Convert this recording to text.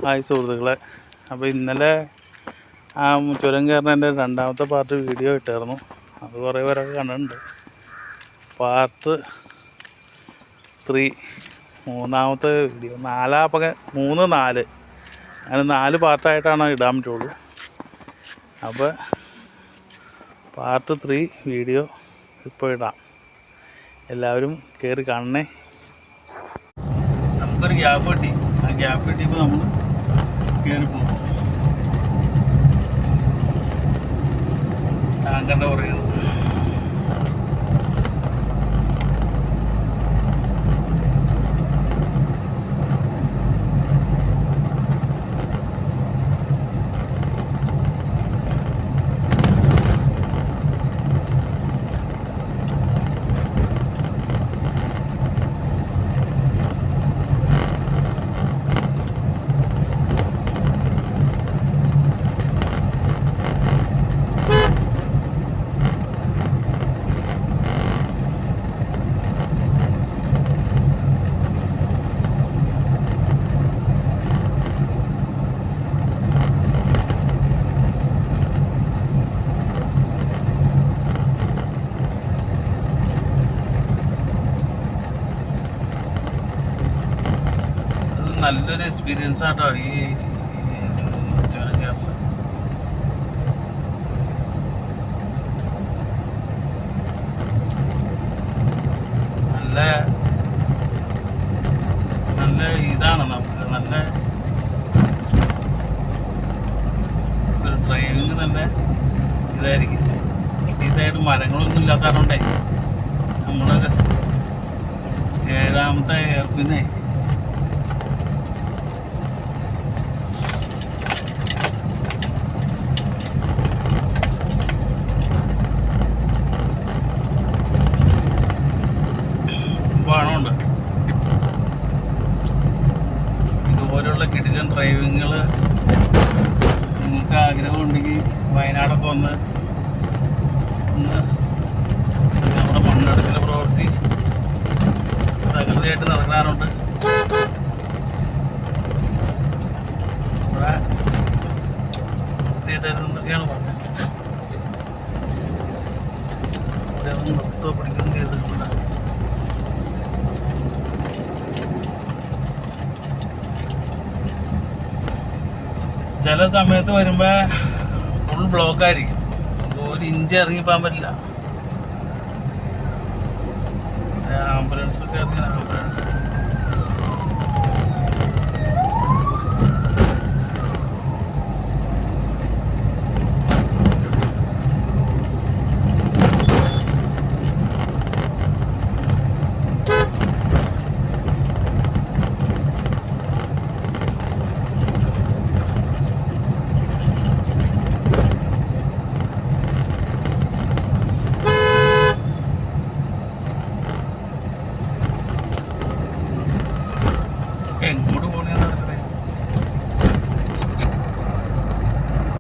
Hi സുഹൃത്തുക്കളെ, അപ്പോൾ ഇന്നലെ ആ ചുരം കയറുന്നതിൻ്റെ രണ്ടാമത്തെ പാർട്ട് വീഡിയോ ഇട്ടായിരുന്നു. അത് കുറേ പേരൊക്കെ കണ്ടിട്ടുണ്ട്. പാർട്ട് 3 മൂന്നാമത്തെ വീഡിയോ 3, 4 അങ്ങനെ 4 പാർട്ടായിട്ടാണ് ഇടാൻ പറ്റുള്ളൂ. അപ്പോൾ പാർട്ട് 3 വീഡിയോ ഇപ്പോൾ ഇടാം. എല്ലാവരും കയറി കാണണേ. നമുക്കൊരു ഗ്യാപ്പ് കിട്ടി. ആ ഗ്യാപ്പ് കിട്ടിയപ്പോൾ നമ്മൾ കയറി പോകും. ടാങ്കറിൻ്റെ പറയുന്നത് നല്ലൊരു എക്സ്പീരിയൻസ് ആട്ടോ ഈ ചുരം കയറൽ. നല്ല ഇതാണ് നമുക്ക്. നല്ല ഡ്രൈവിങ് നല്ല ഇതായിരിക്കും. ഈ സൈഡ് മരങ്ങളൊന്നും ഇല്ലാത്തതുകൊണ്ടേ നമ്മളൊരു 7ാമത്തെ എയർപിന്നെ പണമുണ്ട്. ഇതുപോലെയുള്ള കിടിലൻ ഡ്രൈവിങ്ങുകൾ നിങ്ങൾക്ക് ആഗ്രഹമുണ്ടെങ്കിൽ വയനാടൊക്കെ വന്ന് നമ്മുടെ മണ്ണെടുക്കൽ പ്രവൃത്തി തകൃതിയായിട്ട് നടക്കാറുണ്ട്. ഇവിടെ വൃത്തിയായിട്ടായിരുന്നൊക്കെയാണ് പറഞ്ഞത്. ഇവിടെ ഒന്നും നിർത്തോ പിടിക്കുകയും ചെയ്തിട്ടുണ്ട്. ചില സമയത്ത് വരുമ്പോൾ ഫുൾ ബ്ലോക്കായിരിക്കും. അപ്പോൾ 1 ഇഞ്ച് ഇറങ്ങിപ്പോകാൻ പറ്റില്ല. ആംബുലൻസൊക്കെ ഇറങ്ങി. ആംബുലൻസ്